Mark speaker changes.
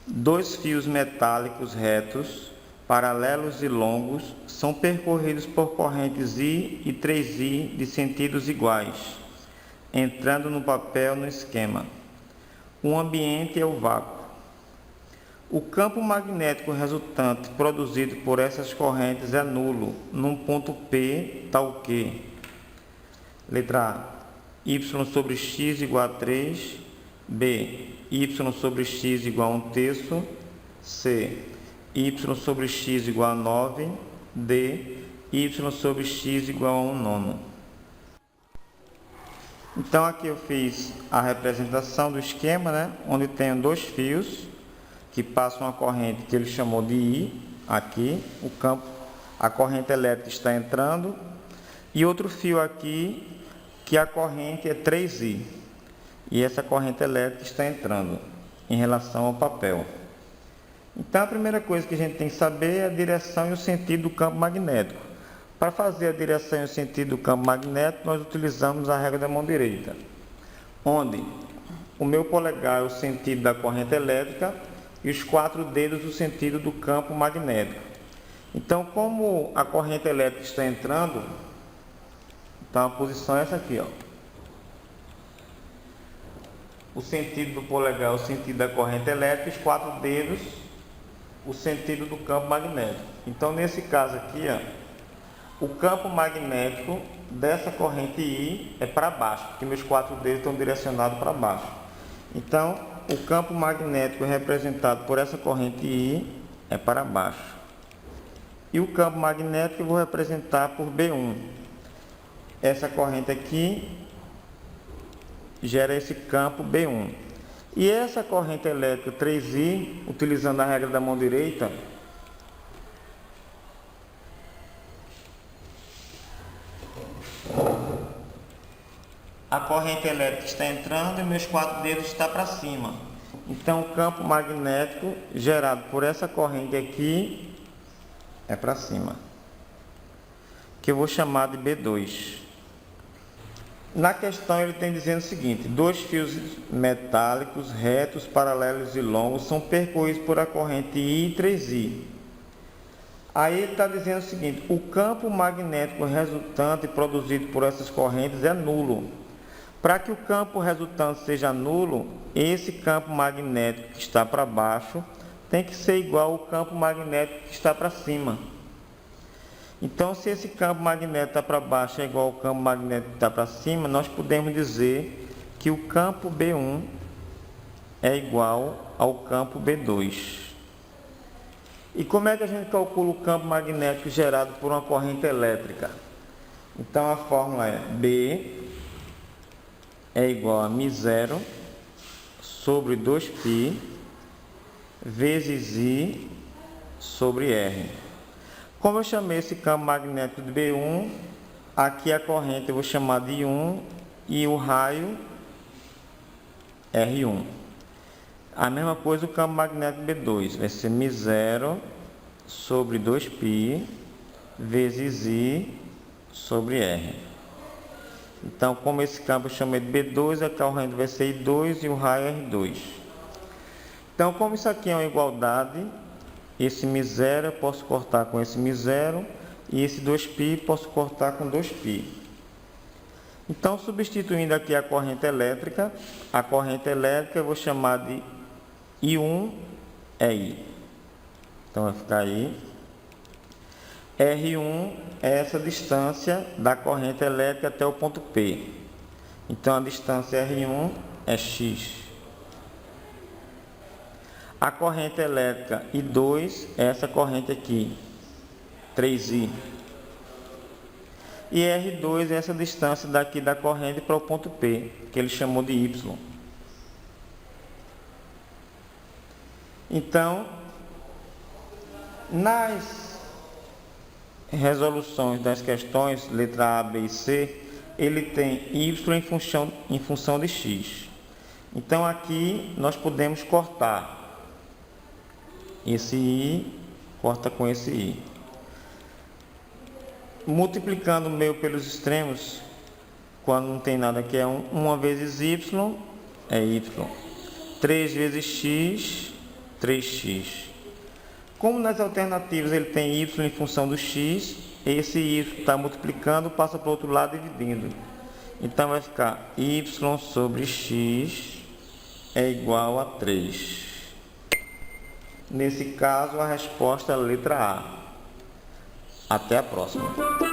Speaker 1: Dois fios metálicos retos, paralelos e longos, são percorridos por correntes I e 3I de sentidos iguais, entrando no papel no esquema. O ambiente é o vácuo. O campo magnético resultante produzido por essas correntes é nulo, num ponto P, tal que: letra A, y sobre x igual a 3, B, y sobre x igual a 1/3, C, y sobre x igual a 9, D, y sobre x igual a 1/9. Então aqui eu fiz a representação do esquema, né? Onde tenho dois fios que passam uma corrente que ele chamou de I, aqui, o campo, a corrente elétrica está entrando, e outro fio aqui, que a corrente é 3I, e essa corrente elétrica está entrando em relação ao papel. Então a primeira coisa que a gente tem que saber é a direção e o sentido do campo magnético. Para fazer a direção e o sentido do campo magnético, nós utilizamos a regra da mão direita, onde o meu polegar é o sentido da corrente elétrica e os 4 dedos o sentido do campo magnético. Então, como a corrente elétrica está entrando, então a posição é essa aqui, ó. O sentido do polegar é o sentido da corrente elétrica e os 4 dedos o sentido do campo magnético. Então, nesse caso aqui, ó, o campo magnético dessa corrente I é para baixo, porque meus 4 dedos estão direcionados para baixo. Então, o campo magnético representado por essa corrente I é para baixo. E o campo magnético eu vou representar por B1. Essa corrente aqui gera esse campo B1. E essa corrente elétrica 3I, utilizando a regra da mão direita, a corrente elétrica está entrando e meus 4 dedos estão para cima. Então, o campo magnético gerado por essa corrente aqui é para cima, que eu vou chamar de B2. Na questão ele tem dizendo o seguinte: dois fios metálicos retos, paralelos e longos são percorridos por a corrente I e 3I. Aí ele está dizendo o seguinte: o campo magnético resultante produzido por essas correntes é nulo. Para que o campo resultante seja nulo, esse campo magnético que está para baixo tem que ser igual ao campo magnético que está para cima. Então, se esse campo magnético está para baixo é igual ao campo magnético que está para cima, nós podemos dizer que o campo B1 é igual ao campo B2. E como é que a gente calcula o campo magnético gerado por uma corrente elétrica? Então, a fórmula é B é igual a μ0 sobre 2π vezes I sobre R. Como eu chamei esse campo magnético de B1, aqui a corrente eu vou chamar de 1 e o raio R1. A mesma coisa o campo magnético B2, vai ser μ0 sobre 2π vezes I sobre R. Então, como esse campo eu chamei de B2, a corrente vai ser I2 e o raio R2. Então, como isso aqui é uma igualdade, esse μ0 eu posso cortar com esse μ0 e esse 2π posso cortar com 2π. Então, substituindo aqui a corrente elétrica eu vou chamar de I1 é I. Então, vai ficar aí. R1 é essa distância da corrente elétrica até o ponto P. Então, a distância R1 é X. A corrente elétrica I2 é essa corrente aqui, 3I. E R2 é essa distância daqui da corrente para o ponto P, que ele chamou de Y. Então, nas resoluções das questões, letra A, B e C, ele tem Y em função de X. Então, aqui nós podemos cortar. Esse I corta com esse I. Multiplicando o meio pelos extremos, quando não tem nada aqui é 1 vezes Y é Y. 3 vezes X 3x. Como nas alternativas ele tem y em função do x, esse y está multiplicando, passa para o outro lado dividindo. Então vai ficar y sobre x é igual a 3. Nesse caso, a resposta é a letra A. Até a próxima.